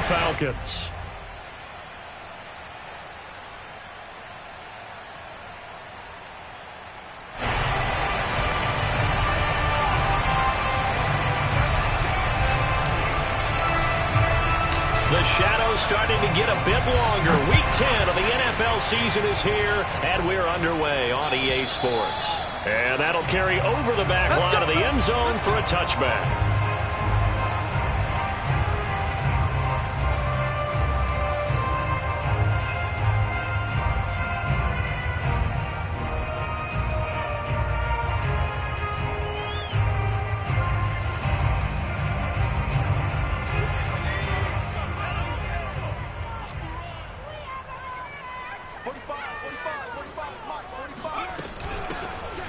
Falcons. The shadow's starting to get a bit longer. Week 10 of the NFL season is here, and we're underway on EA Sports. And that'll carry over the back line of the end zone for a touchback.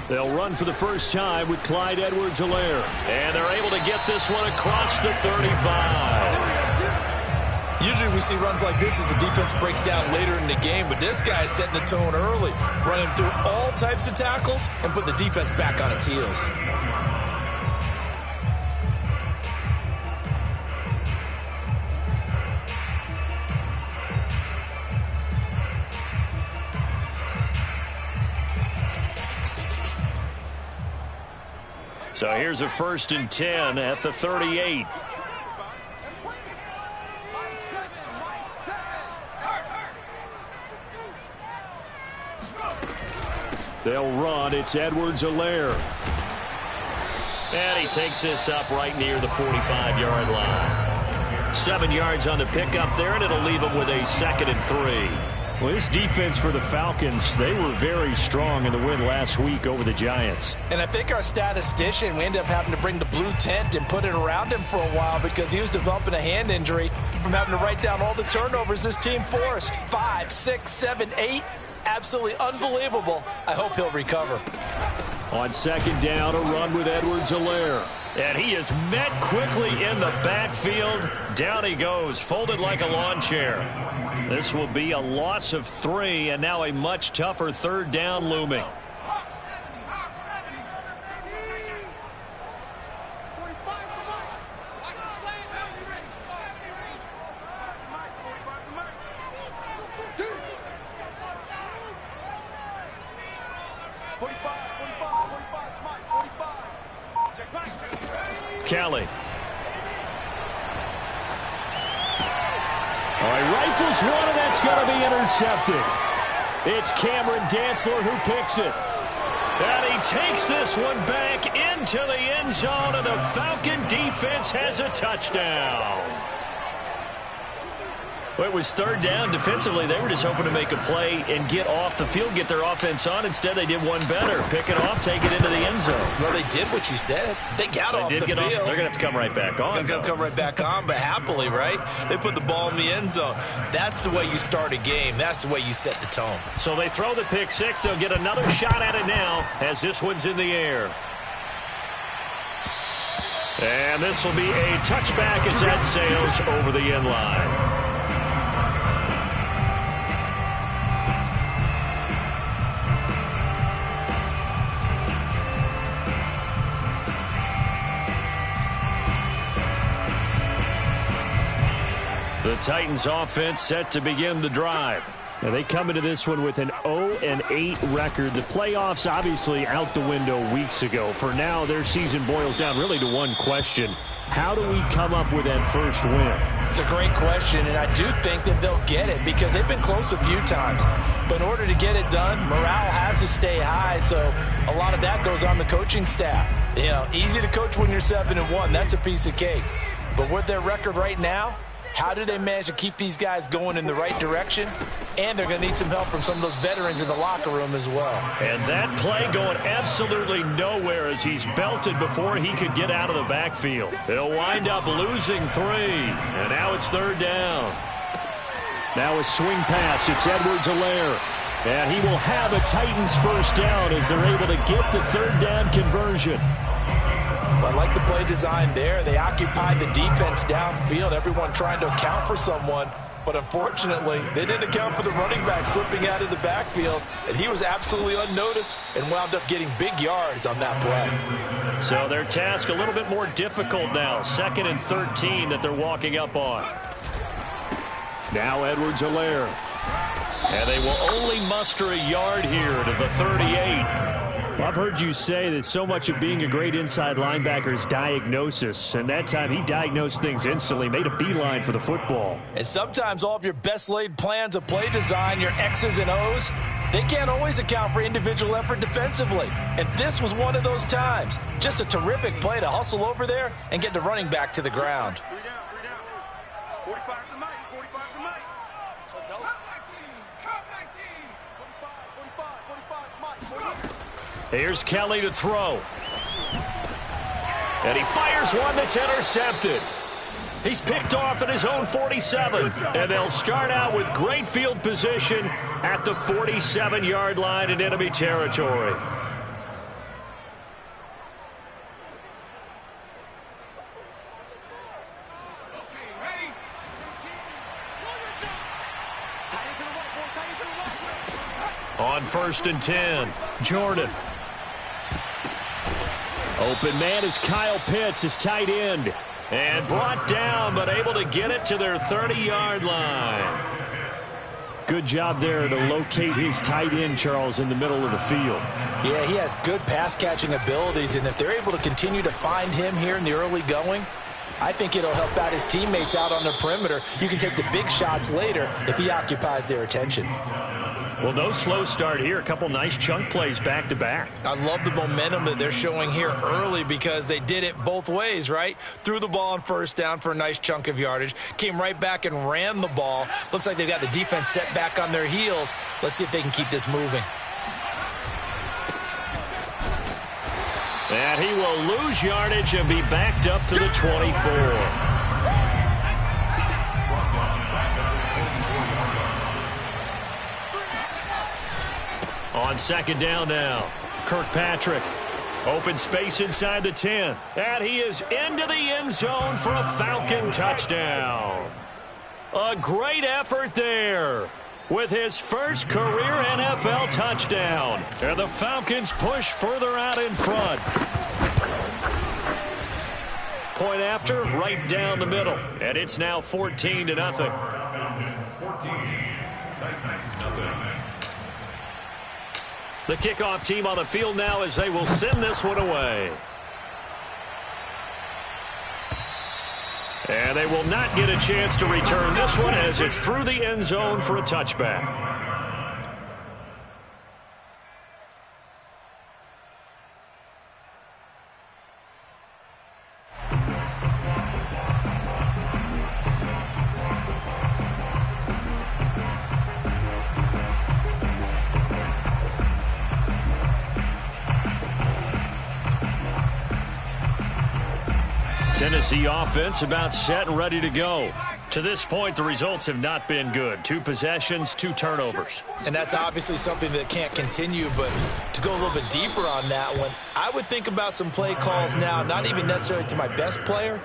They'll run for the first time with Clyde Edwards-Helaire. And they're able to get this one across the 35. Usually we see runs like this as the defense breaks down later in the game, but this guy is setting the tone early, running through all types of tackles and putting the defense back on its heels. So here's a 1st and 10 at the 38. They'll run. It's Edwards-Helaire. And he takes this up right near the 45-yard line. 7 yards on the pickup there, and it'll leave him with a 2nd and 3. Well, this defense for the Falcons, they were very strong in the win last week over the Giants. And I think our statistician, we ended up having to bring the blue tent and put it around him for a while because he was developing a hand injury from having to write down all the turnovers this team forced. 5, 6, 7, 8. Absolutely unbelievable. I hope he'll recover. On 2nd down, a run with Edwards-Helaire. And he is met quickly in the backfield. Down he goes, folded like a lawn chair. This will be a loss of 3, and now a much tougher 3rd down looming. Kelly. All right, rifles one, and that's going to be intercepted. It's Cameron Dantzler who picks it. And he takes this one back into the end zone, and the Falcon defense has a touchdown. Well, it was 3rd down. Defensively, they were just hoping to make a play and get off the field, get their offense on. Instead, they did one better. Pick it off, take it into the end zone. Well, they did what you said. They got off the field. They're going to have to come right back on. They're going to come right back on, but happily, right? They put the ball in the end zone. That's the way you start a game. That's the way you set the tone. So they throw the pick 6. They'll get another shot at it now as this one's in the air. And this will be a touchback as that sails over the end line. The Titans offense set to begin the drive. Now they come into this one with an 0-8 record. The playoffs obviously out the window weeks ago. For now, their season boils down really to one question. How do we come up with that first win? It's a great question, and I do think that they'll get it because they've been close a few times. But in order to get it done, morale has to stay high, so a lot of that goes on the coaching staff. You know, easy to coach when you're 7-1. That's a piece of cake. But with their record right now, how do they manage to keep these guys going in the right direction? And they're going to need some help from some of those veterans in the locker room as well. And that play going absolutely nowhere as he's belted before he could get out of the backfield. They'll wind up losing 3. And now it's 3rd down. Now a swing pass. It's Edwards-Helaire. And he will have a Titans first down as they're able to get the 3rd down conversion. I like the play design there. They occupied the defense downfield, everyone trying to account for someone. But unfortunately, they didn't account for the running back slipping out of the backfield. And he was absolutely unnoticed and wound up getting big yards on that play. So their task a little bit more difficult now. 2nd and 13 that they're walking up on. Now Edwards-Helaire. And they will only muster a yard here to the 38. Well, I've heard you say that so much of being a great inside linebacker is diagnosis. And that time he diagnosed things instantly, made a beeline for the football. And sometimes all of your best laid plans of play design, your X's and O's, they can't always account for individual effort defensively. And this was one of those times. Just a terrific play to hustle over there and get the running back to the ground. Here's Kelly to throw. And he fires one that's intercepted. He's picked off at his own 47. And they'll start out with great field position at the 47-yard line in enemy territory. On 1st and 10, Jordan. Open man is Kyle Pitts, his tight end. And brought down, but able to get it to their 30-yard line. Good job there to locate his tight end, Charles, in the middle of the field. Yeah, he has good pass-catching abilities, and if they're able to continue to find him here in the early going, I think it'll help out his teammates out on the perimeter. You can take the big shots later if he occupies their attention. Well, no slow start here. A couple nice chunk plays back-to-back. I love the momentum that they're showing here early because they did it both ways, right? Threw the ball on 1st down for a nice chunk of yardage. Came right back and ran the ball. Looks like they've got the defense set back on their heels. Let's see if they can keep this moving. And he will lose yardage and be backed up to the 24. On 2nd down now, Kirkpatrick. Open space inside the 10. And he is into the end zone for a Falcon touchdown. A great effort there with his first career NFL touchdown. And the Falcons push further out in front. Point after, right down the middle. And it's now 14-0. The kickoff team on the field now as they will send this one away. And they will not get a chance to return this one as it's through the end zone for a touchback. Tennessee offense about set and ready to go. To this point, the results have not been good. 2 possessions, 2 turnovers. And that's obviously something that can't continue, but to go a little bit deeper on that one, I would think about some play calls now, not even necessarily to my best player,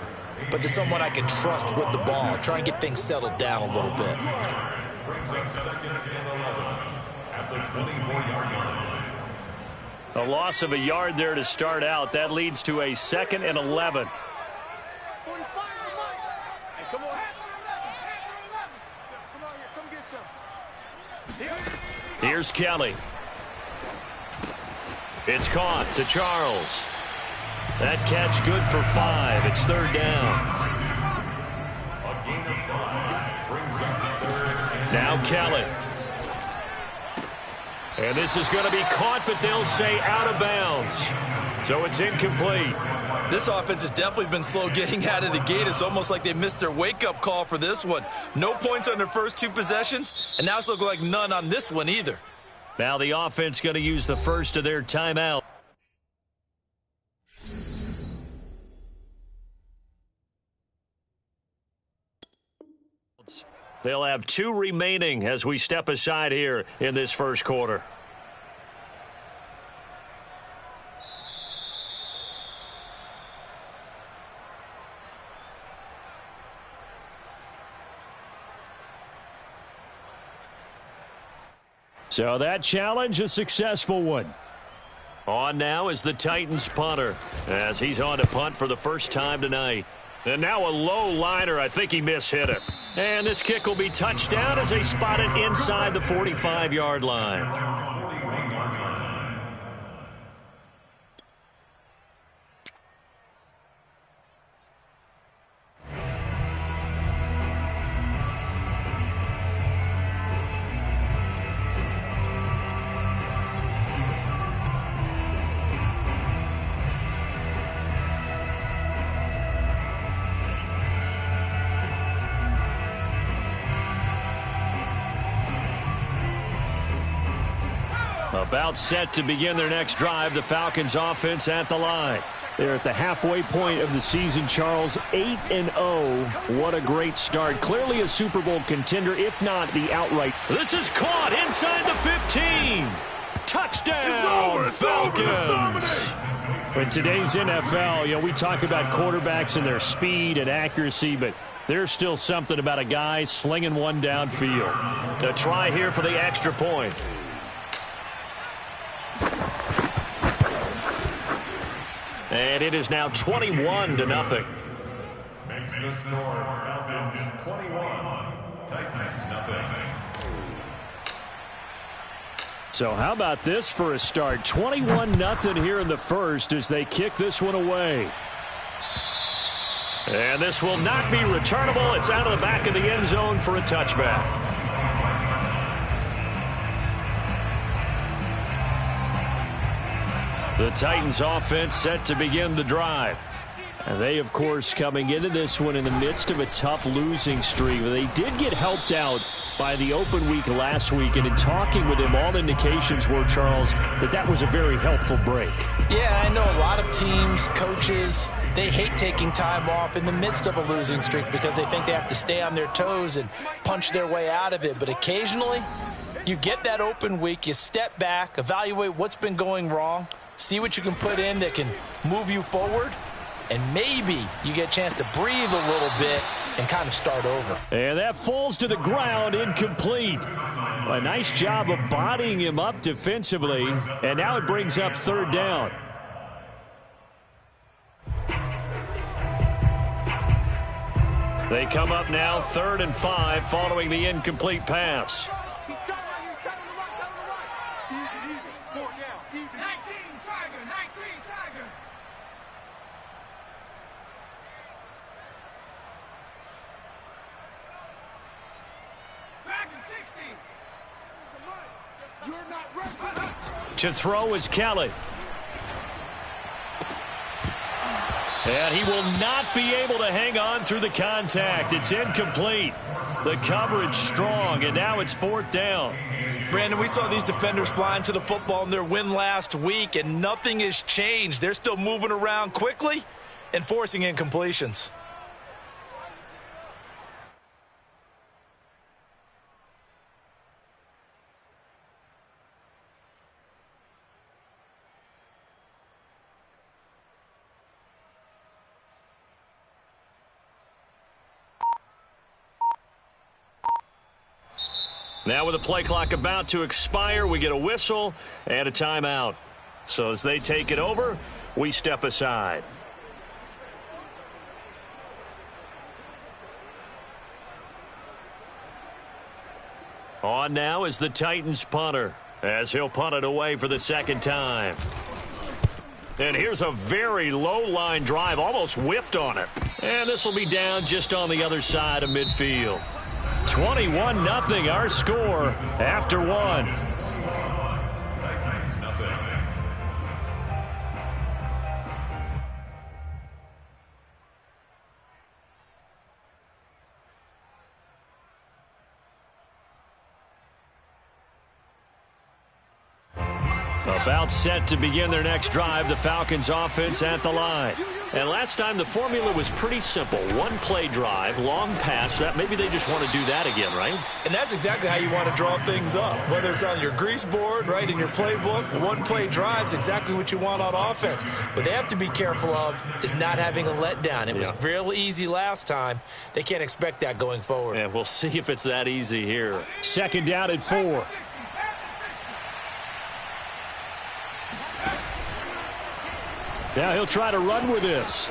but to someone I can trust with the ball. Try and get things settled down a little bit. A loss of a yard there to start out. That leads to a 2nd and 11. Here's Kelly. It's caught to Charles. That catch good for 5. It's 3rd down. Now Kelly. And this is going to be caught, but they'll say out of bounds. So it's incomplete. This offense has definitely been slow getting out of the gate. It's almost like they missed their wake-up call for this one. No points on their first 2 possessions, and now it's looking like none on this one either. Now the offense going to use the first of their timeout. They'll have 2 remaining as we step aside here in this first quarter. So that challenge, a successful one. On now is the Titans punter as he's on to punt for the first time tonight. And now a low liner. I think he mishit it. And this kick will be touchdown as they spot it inside the 45-yard line. About set to begin their next drive, the Falcons offense at the line. They're at the halfway point of the season, Charles, 8-0. What a great start. Clearly a Super Bowl contender, if not the outright. This is caught inside the 15. Touchdown, Falcons. In today's NFL, we talk about quarterbacks and their speed and accuracy, but there's still something about a guy slinging one downfield. A try here for the extra point. And it is now 21-0. Makes the score Falcons 21, Titans nothing. So how about this for a start? 21-0 here in the first as they kick this one away. And this will not be returnable. It's out of the back of the end zone for a touchback. The Titans offense set to begin the drive. And they, of course, coming into this one in the midst of a tough losing streak. They did get helped out by the open week last week. And in talking with him, all indications were, Charles, that was a very helpful break. Yeah, I know a lot of teams, coaches, they hate taking time off in the midst of a losing streak because they think they have to stay on their toes and punch their way out of it. But occasionally, you get that open week, you step back, evaluate what's been going wrong, see what you can put in that can move you forward, and maybe you get a chance to breathe a little bit and kind of start over. And that falls to the ground, incomplete. A nice job of bodying him up defensively, and now it brings up third down. They come up now 3rd and 5 following the incomplete pass. To throw is Kelly. And he will not be able to hang on through the contact. It's incomplete. The coverage strong, and now it's 4th down. Brandon, we saw these defenders flying to the football in their win last week, and nothing has changed. They're still moving around quickly and forcing incompletions. Now with the play clock about to expire, we get a whistle and a timeout. So as they take it over, we step aside. On now is the Titans punter, as he'll punt it away for the second time. And here's a very low line drive, almost whiffed on it. And this will be down just on the other side of midfield. 21-0 our score after one. Titans nothing. About set to begin their next drive, the Falcons offense at the line. And last time the formula was pretty simple. One play drive, long pass. That maybe they just want to do that again, right? And that's exactly how you want to draw things up. Whether it's on your grease board, right, in your playbook, one play drive is exactly what you want on offense. What they have to be careful of is not having a letdown. It was real easy last time. They can't expect that going forward. And we'll see if it's that easy here. 2nd down and 4. Now he'll try to run with this.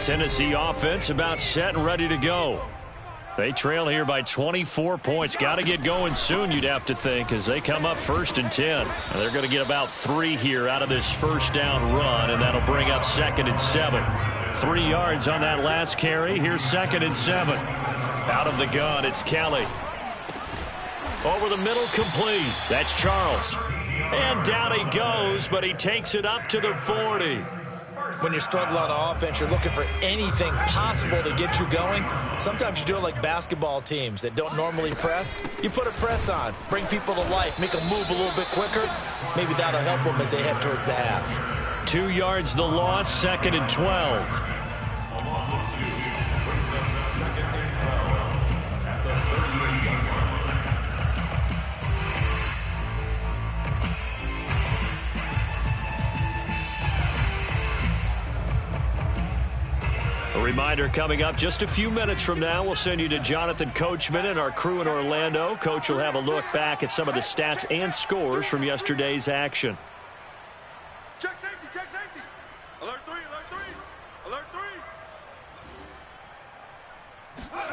Tennessee offense about set and ready to go. They trail here by 24 points. Got to get going soon, you'd have to think, as they come up 1st and 10. And they're going to get about 3 here out of this first down run, and that'll bring up 2nd and 7. 3 yards on that last carry. Here's 2nd and 7. Out of the gun, it's Kelly. Over the middle, complete. That's Charles. And down he goes, but he takes it up to the 40. When you're struggling on offense, you're looking for anything possible to get you going. Sometimes you do it like basketball teams that don't normally press. You put a press on, bring people to life, make them move a little bit quicker. Maybe that'll help them as they head towards the half. 2 yards the loss, 2nd and 12. A reminder coming up just a few minutes from now, we'll send you to Jonathan Coachman and our crew in Orlando. Coach will have a look back at some of the stats and scores from yesterday's action. Check safety, check safety. Alert 3, alert 3, alert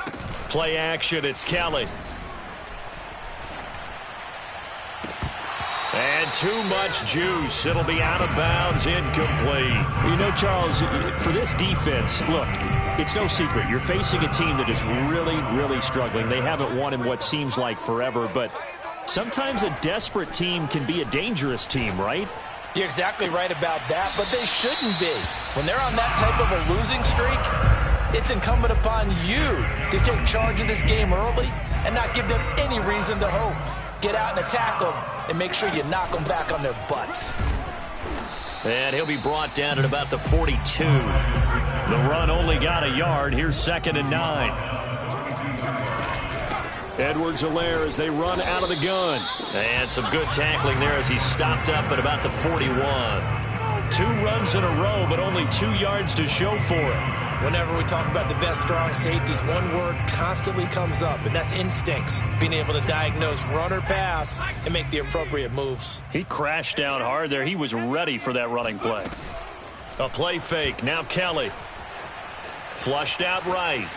3. Play action, it's Kelly. And too much juice. It'll be out of bounds, incomplete. You know, Charles, for this defense, look, it's no secret. You're facing a team that is really, really struggling. They haven't won in what seems like forever, but sometimes a desperate team can be a dangerous team, right? You're exactly right about that, but they shouldn't be. When they're on that type of a losing streak, it's incumbent upon you to take charge of this game early and not give them any reason to hope. Get out and attack them and make sure you knock them back on their butts. And he'll be brought down at about the 42. The run only got a yard. Here's 2nd and 9. Edwards-Helaire as they run out of the gun. And some good tackling there as he stopped up at about the 41. 2 runs in a row, but only 2 yards to show for it. Whenever we talk about the best strong safeties, one word constantly comes up, and that's instincts. Being able to diagnose run or pass and make the appropriate moves. He crashed down hard there. He was ready for that running play. A play fake. Now Kelly. Flushed out right.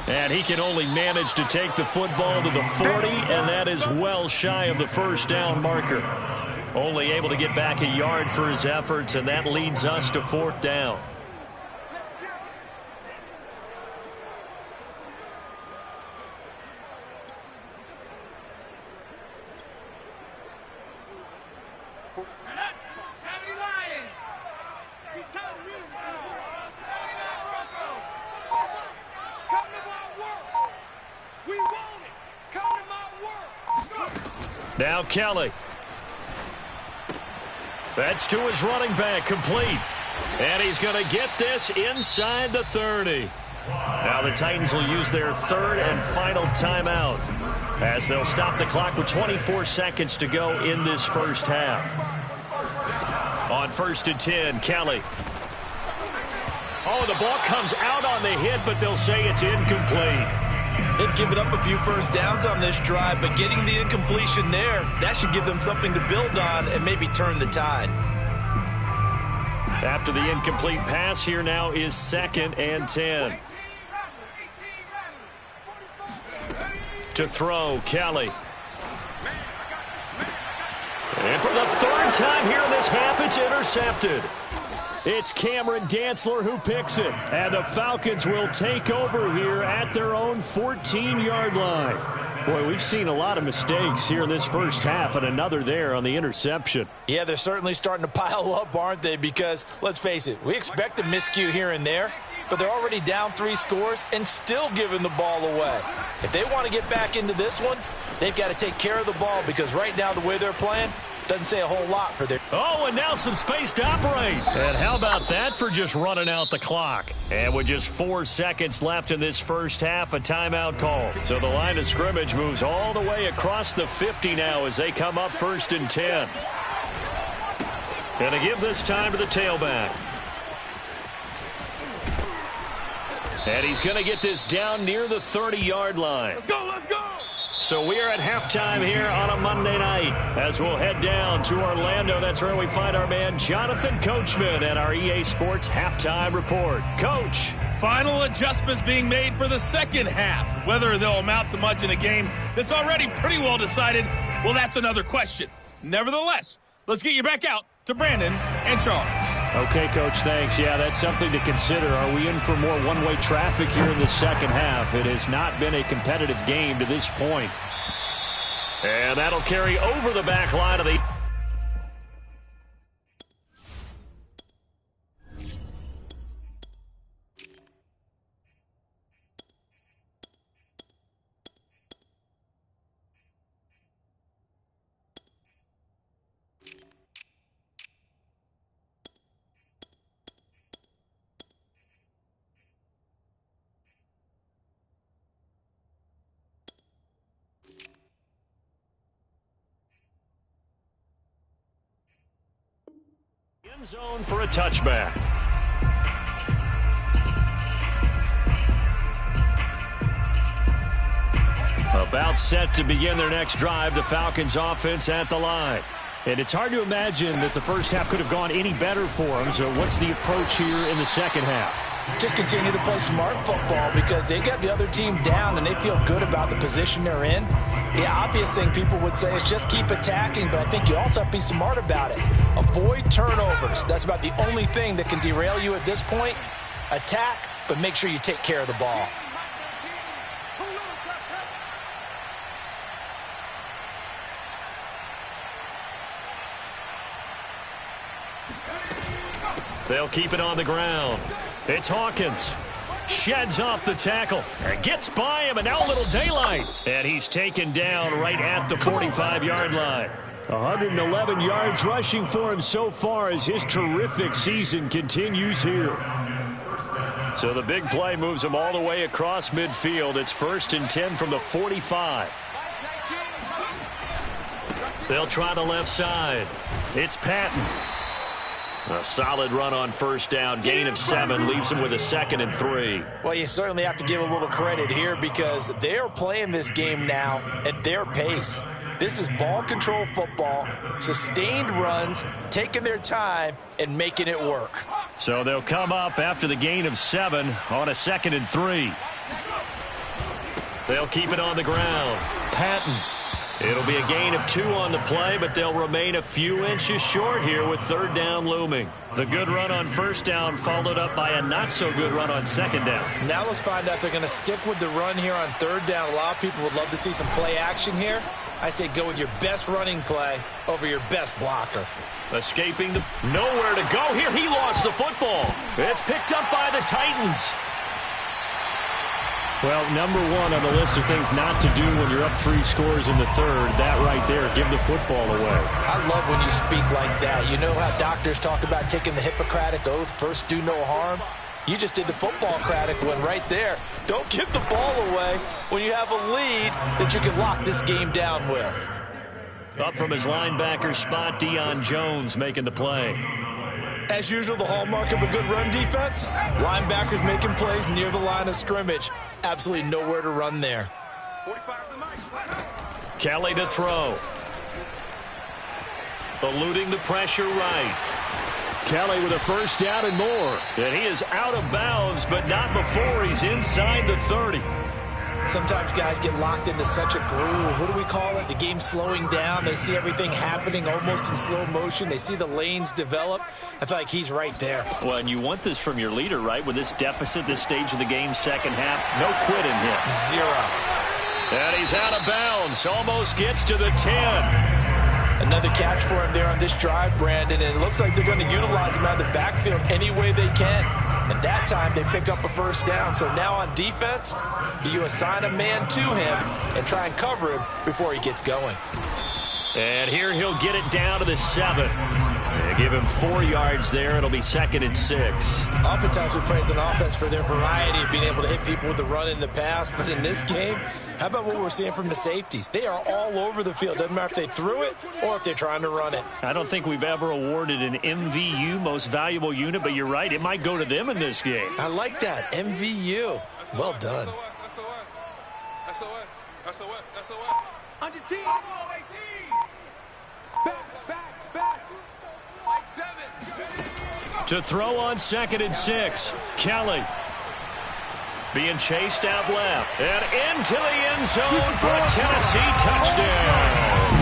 And he can only manage to take the football to the 40, and that is well shy of the first down marker. Only able to get back a yard for his efforts, and that leads us to 4th down. Now Kelly. That's to his running back, complete. And he's going to get this inside the 30. Now the Titans will use their 3rd and final timeout as they'll stop the clock with 24 seconds to go in this first half. On 1st and 10, Kelly. Oh, the ball comes out on the hit, but they'll say it's incomplete. They've given up a few first downs on this drive, but getting the incompletion there, that should give them something to build on and maybe turn the tide. After the incomplete pass, here now is 2nd and 10. To throw, Kelly. And for the 3rd time here in this half, it's intercepted. It's Cameron Dantzler who picks it. And the Falcons will take over here at their own 14-yard line. Boy, we've seen a lot of mistakes here in this first half, and another there on the interception. Yeah, they're certainly starting to pile up, aren't they? Because, let's face it, we expect a miscue here and there, but they're already down 3 scores and still giving the ball away. If they want to get back into this one, they've got to take care of the ball, because right now the way they're playing doesn't say a whole lot for their... Oh, and now some space to operate. And how about that for just running out the clock? And with just 4 seconds left in this first half, a timeout call. So the line of scrimmage moves all the way across the 50 now as they come up 1st and 10. Going to give this time to the tailback. And he's going to get this down near the 30-yard line. Let's go, let's go! so we are at halftime here on a Monday night. As we'll head down to Orlando, that's where we find our man Jonathan Coachman at our EA Sports Halftime Report. Coach. Final adjustments being made for the second half. Whether they'll amount to much in a game that's already pretty well decided, well, that's another question. Nevertheless, let's get you back out to Brandon and Charles. Okay, Coach, thanks. Yeah, that's something to consider. Are we in for more one-way traffic here in the second half? It has not been a competitive game to this point. And that'll carry over the back line of the... end zone for a touchback. About set to begin their next drive, the Falcons offense at the line. And it's hard to imagine that the first half could have gone any better for them. So what's the approach here in the second half? Just continue to play smart football because they got the other team down and they feel good about the position they're in. The obvious thing people would say is just keep attacking, but I think you also have to be smart about it. Avoid turnovers. That's about the only thing that can derail you at this point. Attack, but make sure you take care of the ball. They'll keep it on the ground. It's Hawkins. Sheds off the tackle. Gets by him, and now a little daylight. And he's taken down right at the 45-yard line. 111 yards rushing for him so far as his terrific season continues here. So the big play moves him all the way across midfield. It's 1st and 10 from the 45. They'll try the left side. It's Patton. A solid run on first down. Gain of 7 leaves him with a 2nd and 3. Well, you certainly have to give a little credit here because they are playing this game now at their pace. This is ball control football, sustained runs, taking their time and making it work. So they'll come up after the gain of 7 on a 2nd and 3. They'll keep it on the ground. Patton. It'll be a gain of 2 on the play, but they'll remain a few inches short here with 3rd down looming. The good run on 1st down followed up by a not-so-good run on 2nd down. Now let's find out they're going to stick with the run here on 3rd down. A lot of people would love to see some play action here. I say go with your best running play over your best blocker. Escaping the... Nowhere to go here. He lost the football. It's picked up by the Titans. Well, number 1 on the list of things not to do when you're up 3 scores in the 3rd, that right there, give the football away. I love when you speak like that. You know how doctors talk about taking the Hippocratic Oath, first do no harm? You just did the football-cratic one right there. Don't give the ball away when you have a lead that you can lock this game down with. Up from his linebacker spot, Deion Jones making the play. As usual, the hallmark of a good run defense, linebackers making plays near the line of scrimmage. Absolutely nowhere to run there. Kelly to throw. Eluding the pressure right. Kelly with a 1st down and more. And he is out of bounds, but not before he's inside the 30. Sometimes guys get locked into such a groove. What do we call it? The game's slowing down. They see everything happening almost in slow motion. They see the lanes develop. I feel like he's right there. Well, and you want this from your leader, right? With this deficit, this stage of the game, second half, no quitting him. 0. And he's out of bounds. Almost gets to the 10. Another catch for him there on this drive, Brandon, and it looks like they're going to utilize him out of the backfield any way they can. And that time, they pick up a 1st down. So now on defense, do you assign a man to him and try and cover him before he gets going? And here he'll get it down to the 7. They give him 4 yards there. It'll be 2nd and 6. Oftentimes we praise an offense for their variety of being able to hit people with the run in the pass. But in this game, how about what we're seeing from the safeties? They are all over the field. Doesn't matter if they threw it or if they're trying to run it. I don't think we've ever awarded an MVU, most valuable unit, but you're right. It might go to them in this game. I like that. MVU. Well done. SOS, SOS. On your team. Back. Like 7. To throw on 2nd and 6. Kelly. Being chased out left. And into the end zone for a Tennessee touchdown.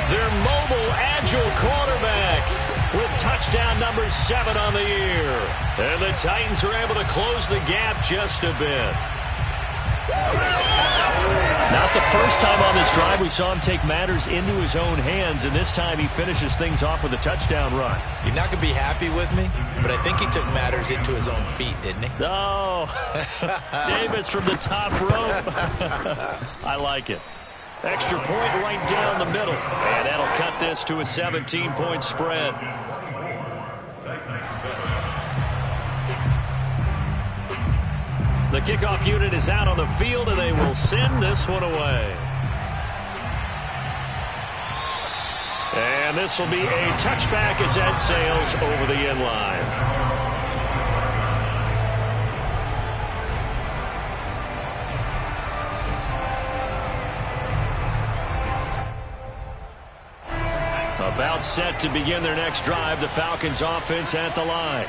Their mobile, agile quarterback with touchdown number 7 on the year. And the Titans are able to close the gap just a bit. Not the first time on this drive we saw him take matters into his own hands, and this time he finishes things off with a touchdown run. You're not going to be happy with me, but I think he took matters into his own feet, didn't he? No. Davis from the top rope. I like it. Extra point right down the middle. And that'll cut this to a 17-point spread. The kickoff unit is out on the field, and they will send this one away. And this will be a touchback as that sails over the end line. About set to begin their next drive, the Falcons offense at the line.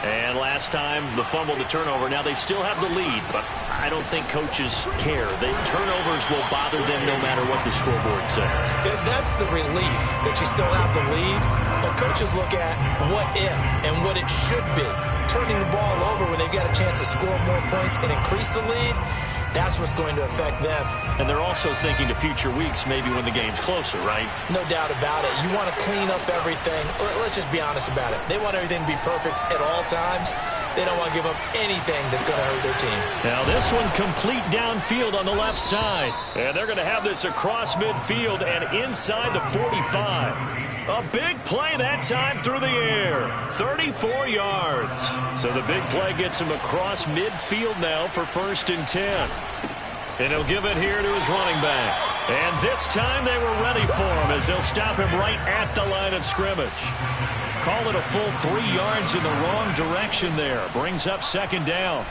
And last time, the fumble, the turnover. Now, they still have the lead, but I don't think coaches care. The turnovers will bother them no matter what the scoreboard says. That's the relief that you still have the lead, but coaches look at what if and what it should be. Turning the ball over when they've got a chance to score more points and increase the lead, that's what's going to affect them. And they're also thinking to future weeks, maybe when the game's closer, right? No doubt about it. You want to clean up everything. Let's just be honest about it. They want everything to be perfect at all times. They don't want to give up anything that's going to hurt their team. Now this one complete downfield on the left side. And they're going to have this across midfield and inside the 45. A big play that time through the air. 34 yards. So the big play gets him across midfield now for 1st and 10. And he'll give it here to his running back. And this time they were ready for him as they'll stop him right at the line of scrimmage. Call it a full 3 yards in the wrong direction there. Brings up 2nd down.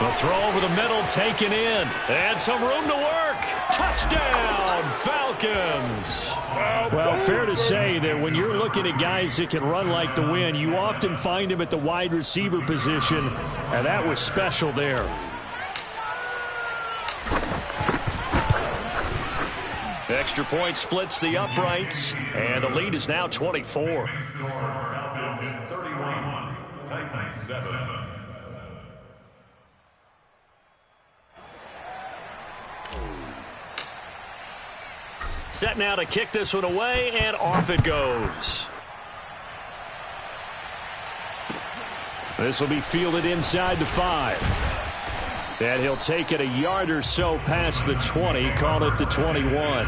The throw over the middle taken in. And some room to work. Touchdown, Falcons. Well, fair to say that when you're looking at guys that can run like the wind, you often find him at the wide receiver position, and that was special there. Extra point splits the uprights, and the lead is now 24. Falcons 31, Titans 7. Set now to kick this one away, and off it goes. This will be fielded inside the 5. And he'll take it a yard or so past the 20, call it the 21.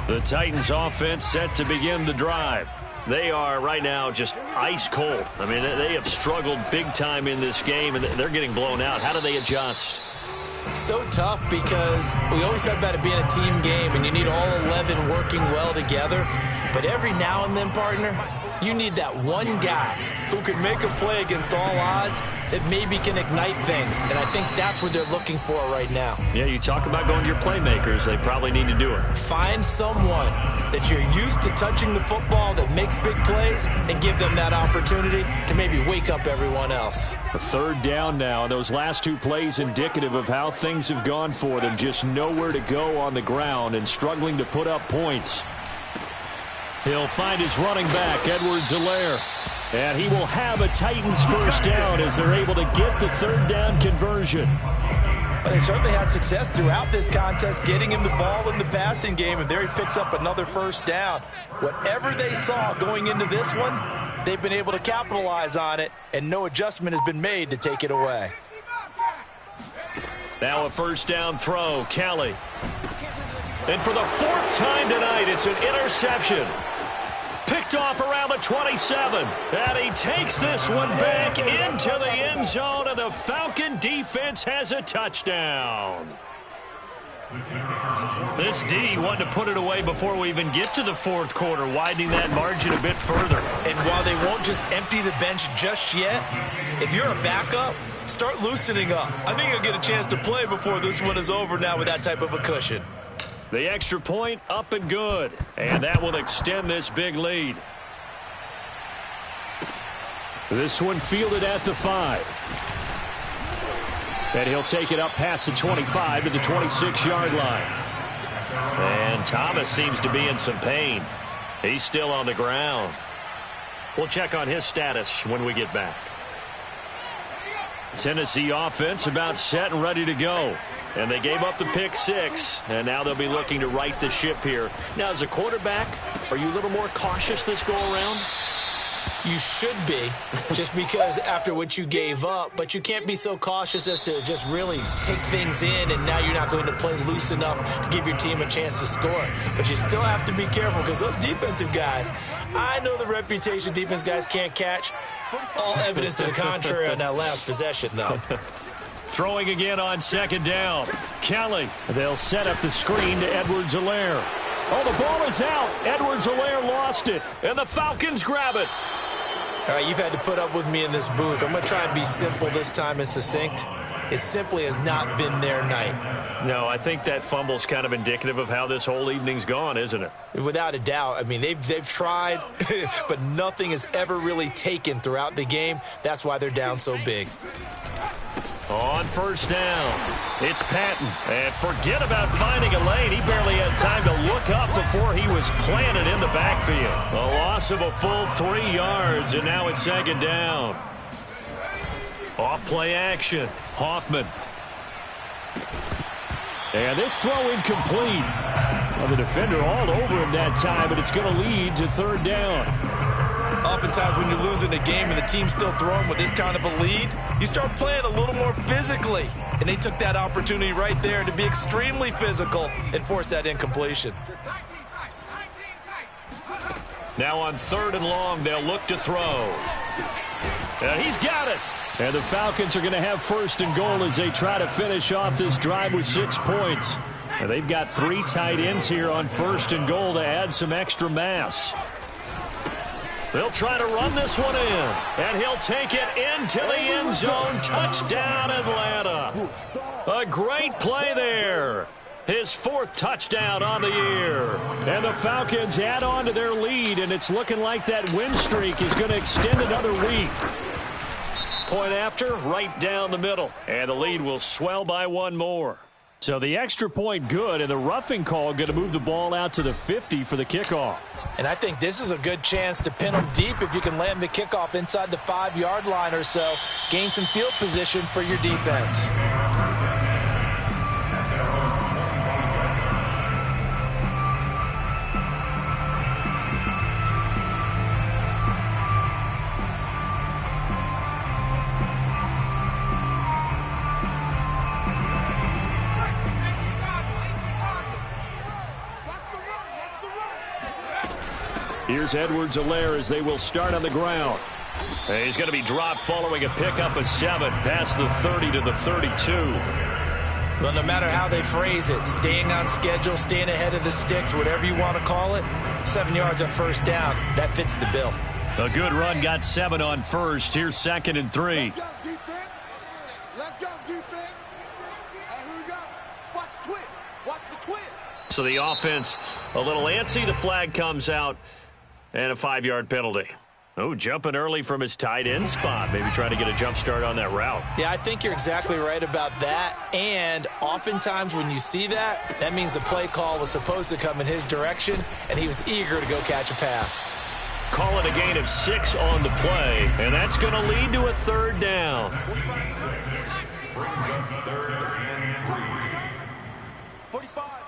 The Titans offense set to begin the drive. They are right now just ice cold. I mean, they have struggled big time in this game, and they're getting blown out. How do they adjust? So tough because we always talk about it being a team game and you need all 11 working well together. But every now and then, partner, you need that one guy who can make a play against all odds that maybe can ignite things. And I think that's what they're looking for right now. Yeah, you talk about going to your playmakers. They probably need to do it. Find someone that you're used to touching the football that makes big plays and give them that opportunity to maybe wake up everyone else. A 3rd down now, and those last 2 plays indicative of how things have gone for them. Just nowhere to go on the ground and struggling to put up points. He'll find his running back, Edwards-Helaire. And he will have a Titans 1st down as they're able to get the 3rd down conversion. But they certainly had success throughout this contest, getting him the ball in the passing game, and there he picks up another 1st down. Whatever they saw going into this one, they've been able to capitalize on it, and no adjustment has been made to take it away. Now a 1st down throw, Kelly. And for the 4th time tonight, it's an interception. Picked off around the 27. And he takes this one back into the end zone, and the Falcon defense has a touchdown. This D wanted to put it away before we even get to the 4th quarter, widening that margin a bit further. And while they won't just empty the bench just yet, if you're a backup, start loosening up. I think he'll get a chance to play before this one is over now with that type of a cushion. The extra point up and good. And that will extend this big lead. This one fielded at the 5. And he'll take it up past the 25 to the 26-yard line. And Thomas seems to be in some pain. He's still on the ground. We'll check on his status when we get back. Tennessee offense about set and ready to go. And they gave up the pick 6. And now they'll be looking to right the ship here. Now, as a quarterback, are you a little more cautious this go-around? You should be, just because after what you gave up, but you can't be so cautious as to just really take things in, and now you're not going to play loose enough to give your team a chance to score. But you still have to be careful, because those defensive guys, I know the reputation defense guys can't catch. All evidence to the contrary on that last possession, though. Throwing again on second down. Kelly. They'll set up the screen to Edwards-Helaire. Oh, the ball is out. Edwards-Helaire lost it, and the Falcons grab it. All right, you've had to put up with me in this booth. I'm going to try and be simple this time and succinct. It simply has not been their night. No, I think that fumble's kind of indicative of how this whole evening's gone, isn't it? Without a doubt. I mean, they've tried, but nothing has ever really taken throughout the game. That's why they're down so big. On first down, it's Patton. And forget about finding a lane. He barely had time to look up before he was planted in the backfield. A loss of a full 3 yards, and now it's second down. Off play action. Hoffman. And this throw incomplete. Well, the defender all over him that time, but it's going to lead to third down. Oftentimes when you're losing a game and the team's still throwing with this kind of a lead, you start playing a little more physically. And they took that opportunity right there to be extremely physical and force that incompletion. Now on third and long, they'll look to throw. And he's got it. And the Falcons are going to have first and goal as they try to finish off this drive with 6 points. And they've got 3 tight ends here on first and goal to add some extra mass. They'll try to run this one in, and he'll take it into the end zone. Touchdown, Atlanta. A great play there. His 4th touchdown on the year. And the Falcons add on to their lead, and it's looking like that win streak is going to extend another week. Point after, right down the middle, and the lead will swell by 1 more. So the extra point good, and the roughing call going to move the ball out to the 50 for the kickoff. And I think this is a good chance to pin them deep if you can land the kickoff inside the 5-yard line or so. Gain some field position for your defense. Here's Edwards-Helaire as they will start on the ground. And he's going to be dropped following a pickup of 7 past the 30 to the 32. Well, no matter how they phrase it, staying on schedule, staying ahead of the sticks, whatever you want to call it, 7 yards on first down, that fits the bill. A good run got 7 on first. Here's 2nd and 3. Let's go, defense. Let's go, defense. And here we go. Watch the twist. Watch the twist. So the offense a little antsy. The flag comes out. And a 5-yard penalty. Oh, jumping early from his tight end spot. Maybe trying to get a jump start on that route. Yeah, I think you're exactly right about that. And oftentimes when you see that, that means the play call was supposed to come in his direction, and he was eager to go catch a pass. Call it a gain of 6 on the play, and that's going to lead to a third down. Brings up third and 3. 45,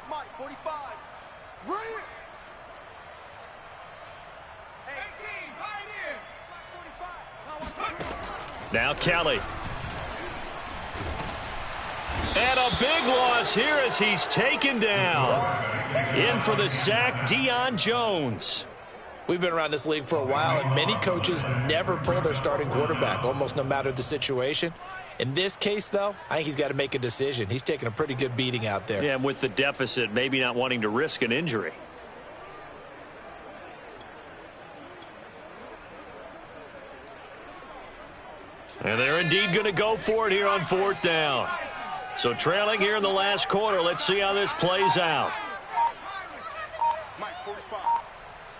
Mike, 45. Bring it. Now Kelly. And a big loss here as he's taken down. In for the sack, Deion Jones. We've been around this league for a while, and many coaches never pull their starting quarterback, almost no matter the situation. In this case, though, I think he's got to make a decision. He's taking a pretty good beating out there. Yeah, and with the deficit, maybe not wanting to risk an injury. And they're indeed going to go for it here on 4th down. So trailing here in the last quarter. Let's see how this plays out. Mike, 45.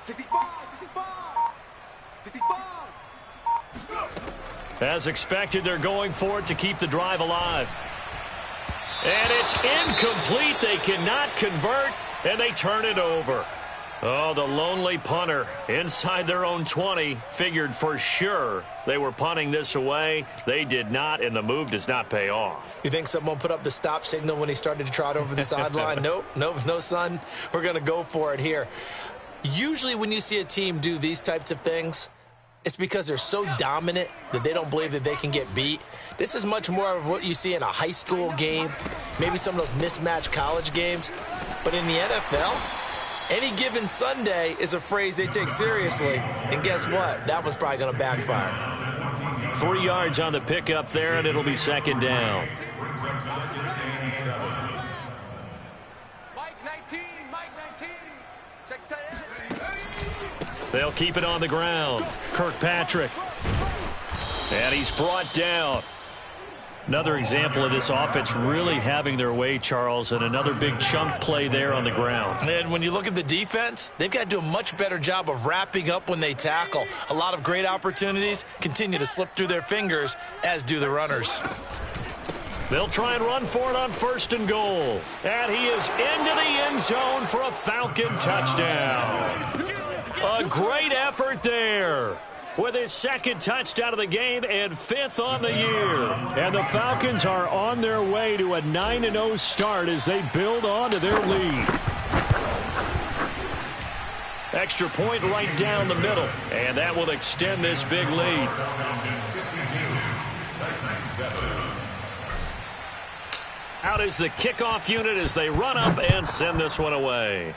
65, 65, 65. As expected, they're going for it to keep the drive alive. And it's incomplete. They cannot convert, and they turn it over. Oh, the lonely punter inside their own 20 figured for sure they were punting this away. They did not, and the move does not pay off. You think someone put up the stop signal when he started to trot over the sideline? Nope, no, son. We're going to go for it here. Usually when you see a team do these types of things, it's because they're so dominant that they don't believe that they can get beat. This is much more of what you see in a high school game, maybe some of those mismatched college games. But in the NFL, any given Sunday is a phrase they take seriously. And guess what? That was probably going to backfire. 3 yards on the pickup there, and it'll be 2nd down. Mike 19, Mike 19. Check tight end. They'll keep it on the ground. Kirkpatrick. And he's brought down. Another example of this offense really having their way, Charles, and another big chunk play there on the ground. And when you look at the defense, they've got to do a much better job of wrapping up when they tackle. A lot of great opportunities continue to slip through their fingers, as do the runners. They'll try and run for it on 1st and goal. And he is into the end zone for a Falcon touchdown. A great effort there, with his 2nd touchdown of the game and 5th on the year. And the Falcons are on their way to a 9-0 start as they build on to their lead. Extra point right down the middle, and that will extend this big lead. Out is the kickoff unit as they run up and send this one away.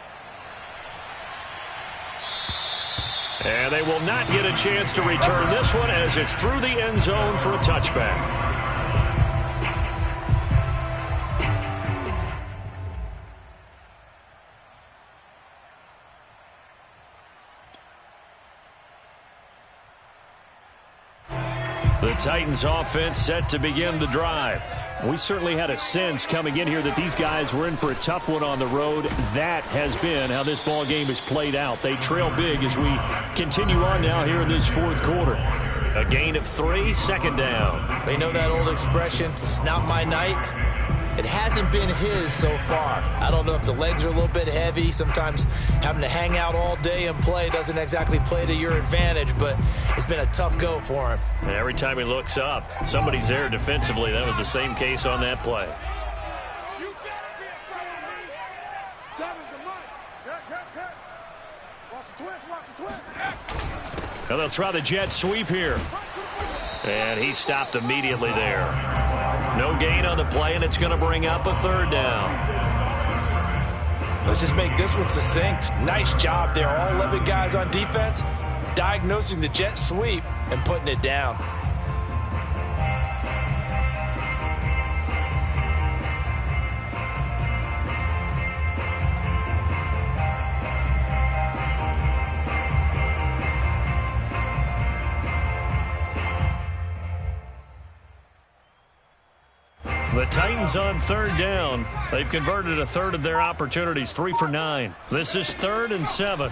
And they will not get a chance to return this one as it's through the end zone for a touchback. The Titans offense set to begin the drive. We certainly had a sense coming in here that these guys were in for a tough one on the road. That has been how this ball game has played out. They trail big as we continue on now here in this 4th quarter. A gain of 3, 2nd down. They know that old expression, it's not my night. It hasn't been his so far. I don't know if the legs are a little bit heavy. Sometimes having to hang out all day and play doesn't exactly play to your advantage, but it's been a tough go for him. And every time he looks up, somebody's there defensively. That was the same case on that play. You better be afraid of me. Seven's the mic. Cut. Watch the twist. Now they'll try the jet sweep here. And he stopped immediately there. No gain on the play, and it's going to bring up a 3rd down. Let's just make this one succinct. Nice job there. All 11 guys on defense diagnosing the jet sweep and putting it down. The Titans on 3rd down. They've converted a 1/3 of their opportunities, 3 for 9. This is 3rd and 7.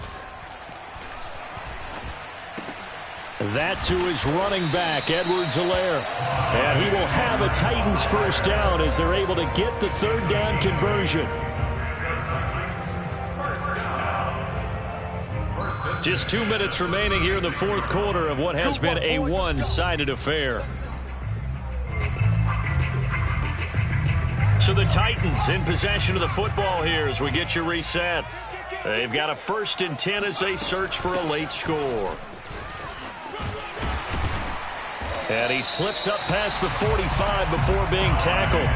That to his running back, Edwards-Helaire. And he will have a Titans 1st down as they're able to get the 3rd down conversion. Just 2 minutes remaining here in the 4th quarter of what has been a one-sided affair. So the Titans in possession of the football here as we get you reset. They've got a 1st and 10 as they search for a late score. And he slips up past the 45 before being tackled.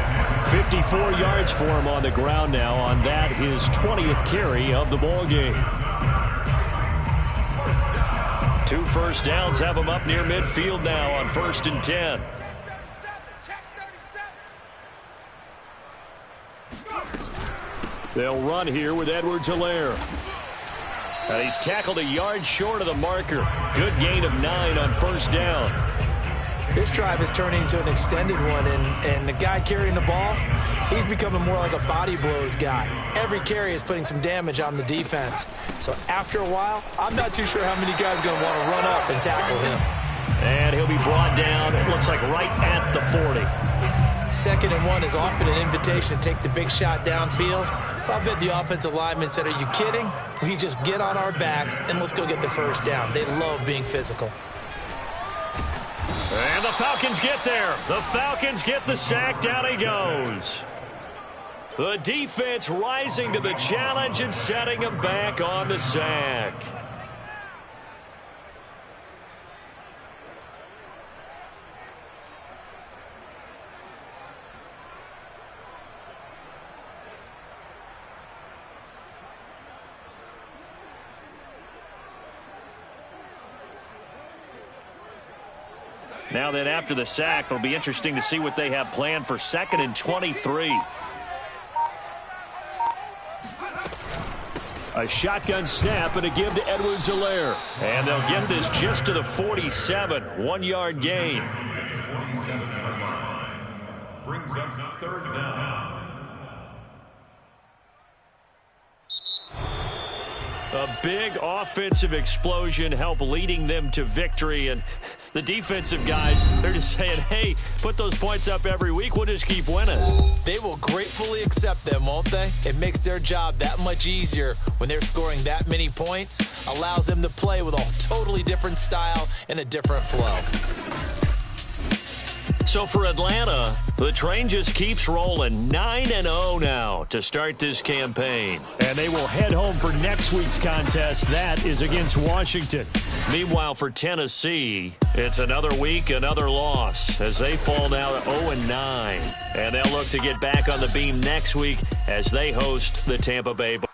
54 yards for him on the ground now on that, his 20th carry of the ball game. 2 first downs have him up near midfield now on 1st and 10. They'll run here with Edwards-Helaire. And he's tackled a yard short of the marker. Good gain of 9 on 1st down. This drive is turning into an extended one, and the guy carrying the ball, he's becoming more like a body blows guy. Every carry is putting some damage on the defense. So after a while, I'm not too sure how many guys are going to want to run up and tackle him. And he'll be brought down, it looks like right at the 40. 2nd and 1 is often an invitation to take the big shot downfield. I bet the offensive lineman said, are you kidding? We just get on our backs and let's go get the first down. They love being physical. And the Falcons get there. The Falcons get the sack. Down he goes. The defense rising to the challenge and setting him back on the sack. Now then, after the sack, it'll be interesting to see what they have planned for 2nd and 23. A shotgun snap and a give to Edwards-Helaire. And they'll get this just to the 47. 1-yard gain. 27-yard line. Brings up 3rd down. A big offensive explosion helped leading them to victory. And the defensive guys, they're just saying, hey, put those points up every week. We'll just keep winning. They will gratefully accept them, won't they? It makes their job that much easier when they're scoring that many points. Allows them to play with a totally different style and a different flow. So for Atlanta, the train just keeps rolling. 9-0 now to start this campaign. And they will head home for next week's contest. That is against Washington. Meanwhile, for Tennessee, it's another week, another loss as they fall now to 0-9. And they'll look to get back on the beam next week as they host the Tampa Bay Buccaneers.